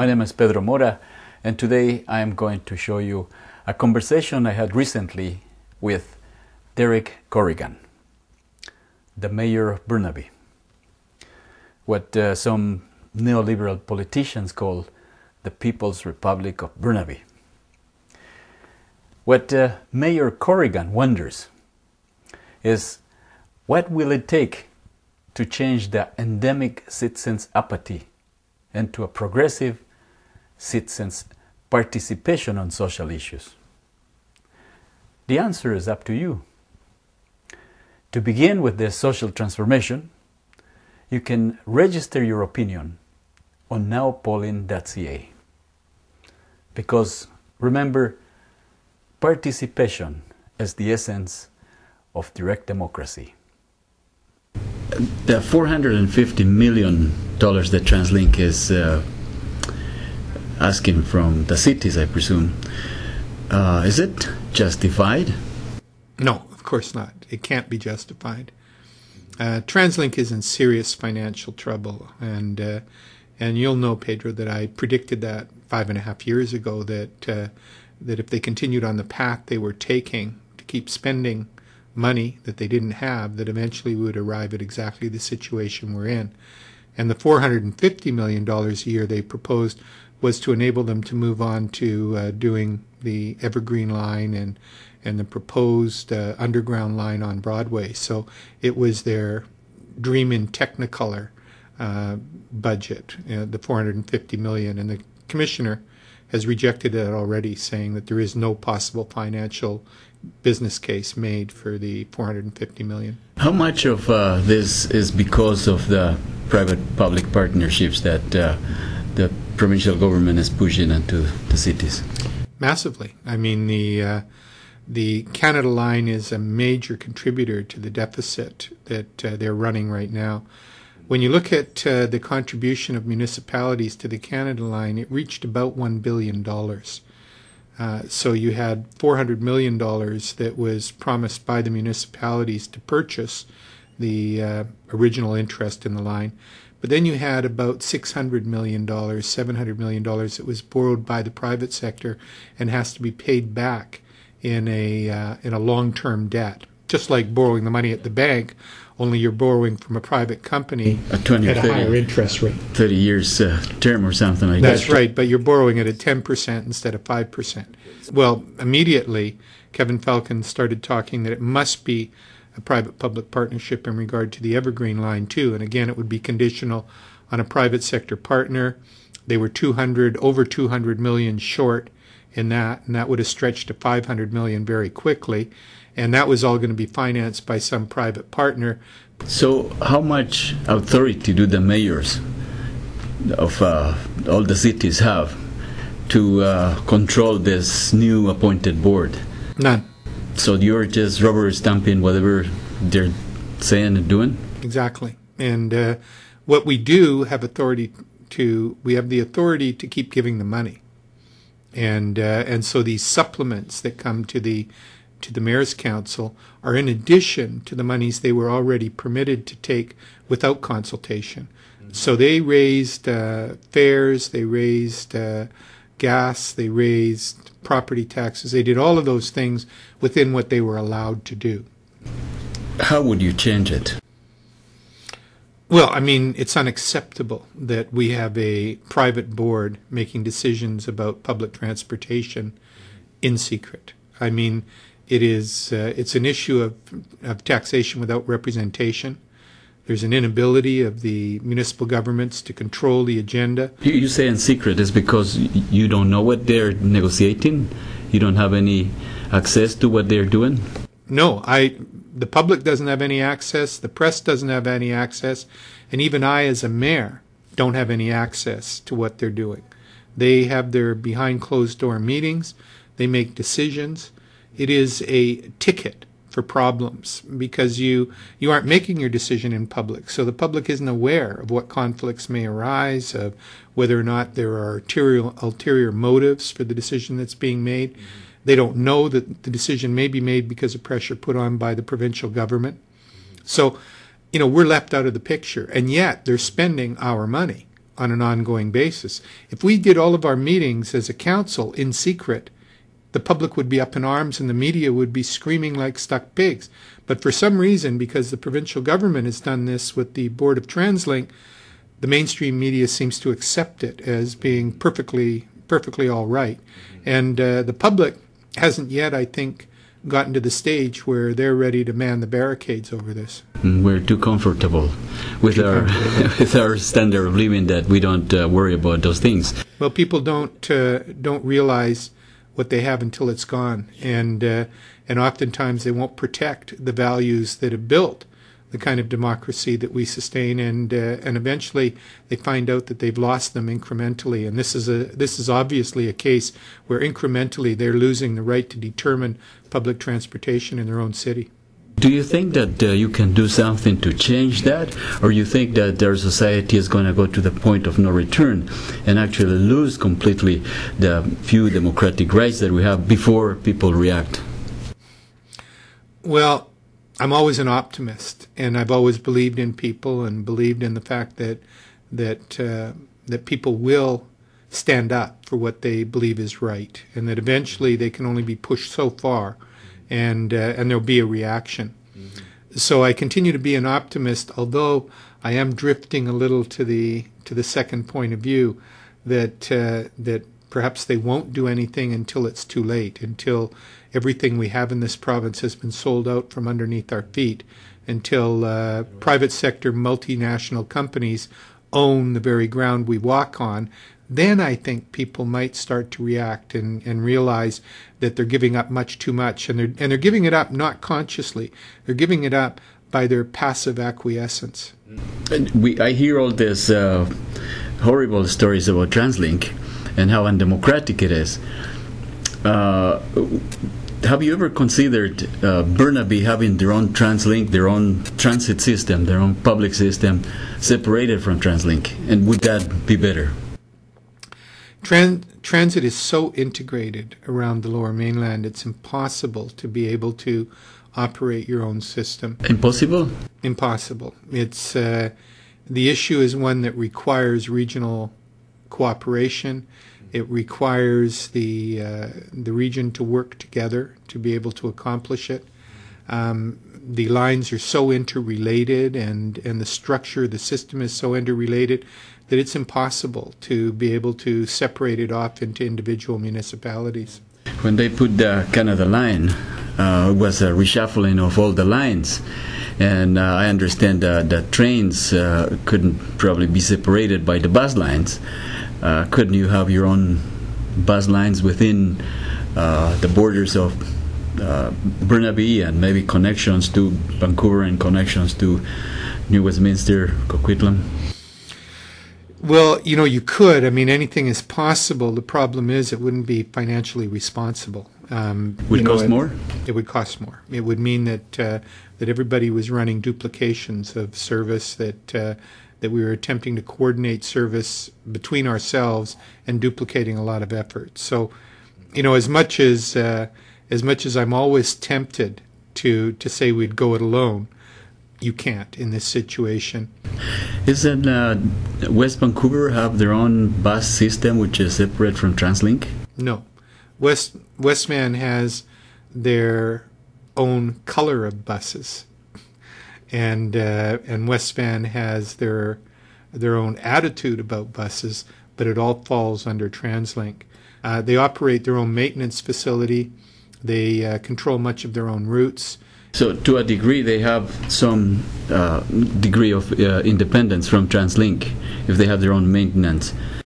name is Pedro Mora, and today I am going to show you a conversation I had recently with Derek Corrigan, the mayor of Burnaby, what some neoliberal politicians call the People's Republic of Burnaby. What Mayor Corrigan wonders is, what will it take to change the endemic citizens' apathy into a progressive citizens' participation on social issues? The answer is up to you. To begin with this social transformation, you can register your opinion on nowpolling.ca. Because remember, participation is the essence of direct democracy. The $450 million that TransLink is asking from the cities, I presume, is it justified? No, of course not. It can't be justified. TransLink is in serious financial trouble, and you'll know, Pedro, that I predicted that 5.5 years ago that if they continued on the path they were taking to keep spending money that they didn't have, that eventually we would arrive at exactly the situation we're in. And the $450 million a year they proposed was to enable them to move on to doing the Evergreen line and the proposed underground line on Broadway. So it was their dream in Technicolor budget, the $450 million, and the commissioner has rejected it already, saying that there is no possible financial business case made for the $450 million. How much of this is because of the private-public partnerships that the provincial government is pushing into the cities? Massively. I mean, the Canada line is a major contributor to the deficit that they're running right now. When you look at the contribution of municipalities to the Canada line, it reached about $1 billion. So you had $400 million that was promised by the municipalities to purchase the original interest in the line. But then you had about $600 million, $700 million that was borrowed by the private sector and has to be paid back in a long-term debt. Just like borrowing the money at the bank, only you're borrowing from a private company at a higher interest rate. 30 years term or something like that. That's right, but you're borrowing it at 10% instead of 5%. Well, immediately, Kevin Falcon started talking that it must be a private-public partnership in regard to the Evergreen line, too. And again, it would be conditional on a private sector partner. They were over 200 million short in that, and that would have stretched to 500 million very quickly. And that was all going to be financed by some private partner. So how much authority do the mayors of all the cities have to control this new appointed board? None. So you're just rubber stamping whatever they're saying and doing? Exactly. And what we do have authority to, we have the authority to keep giving the money. And so these supplements that come to the Mayor's Council are in addition to the monies they were already permitted to take without consultation. Mm-hmm. So they raised fares, they raised gas, they raised property taxes. They did all of those things within what they were allowed to do. How would you change it? Well, I mean, it's unacceptable that we have a private board making decisions about public transportation in secret. I mean, it's an issue of taxation without representation. There's an inability of the municipal governments to control the agenda. You say in secret is because you don't know what they're negotiating? You don't have any access to what they're doing? No, the public doesn't have any access, the press doesn't have any access, and even I as a mayor don't have any access to what they're doing. They have their behind closed door meetings, they make decisions. It is a ticket for problems because you aren't making your decision in public. So the public isn't aware of what conflicts may arise, of whether or not there are ulterior motives for the decision that's being made. Mm-hmm. They don't know that the decision may be made because of pressure put on by the provincial government. Mm-hmm. So, we're left out of the picture, and yet they're spending our money on an ongoing basis. If we did all of our meetings as a council in secret, the public would be up in arms and the media would be screaming like stuck pigs. But for some reason, because the provincial government has done this with the Board of TransLink, the mainstream media seems to accept it as being perfectly all right. And the public hasn't yet, I think, gotten to the stage where they're ready to man the barricades over this. We're too comfortable with our standard of living that we don't worry about those things. Well, people don't realize what they have until it's gone, and oftentimes they won't protect the values that have built the kind of democracy that we sustain, and eventually they find out that they've lost them incrementally. And this is obviously a case where incrementally they're losing the right to determine public transportation in their own city. Do you think that you can do something to change that, or you think that our society is going to go to the point of no return and actually lose completely the few democratic rights that we have before people react? Well, I'm always an optimist, and I've always believed in people and believed in the fact that people will stand up for what they believe is right, and that eventually they can only be pushed so far, and there'll be a reaction. Mm-hmm. So I continue to be an optimist, although I am drifting a little to the second point of view that perhaps they won't do anything until it's too late, until everything we have in this province has been sold out from underneath our feet, until private sector multinational companies own the very ground we walk on. Then I think people might start to react and realize that they're giving up much too much, and they're giving it up not consciously. They're giving it up by their passive acquiescence. I hear all these horrible stories about TransLink and how undemocratic it is. Have you ever considered Burnaby having their own TransLink, their own transit system, their own public system, separated from TransLink? And would that be better? Transit is so integrated around the Lower Mainland, it's impossible to be able to operate your own system. Impossible? Impossible. It's the issue is one that requires regional cooperation. It requires the region to work together to be able to accomplish it. The lines are so interrelated, and the structure, the system is so interrelated that it's impossible to be able to separate it off into individual municipalities. When they put the Canada line, it was a reshuffling of all the lines. And I understand that trains couldn't probably be separated by the bus lines. Couldn't you have your own bus lines within the borders of Burnaby, and maybe connections to Vancouver and connections to New Westminster, Coquitlam? Well, you could. I mean, anything is possible. The problem is it wouldn't be financially responsible. Would cost more? It would cost more. It would mean that everybody was running duplications of service, that we were attempting to coordinate service between ourselves and duplicating a lot of effort. So, as much as I'm always tempted to say we'd go it alone, you can't in this situation. Isn't West Vancouver have their own bus system which is separate from TransLink? No. Westman has their own color of buses, and Westman has their own attitude about buses, but it all falls under TransLink. They operate their own maintenance facility. They control much of their own routes. So to a degree they have some degree of independence from TransLink if they have their own maintenance.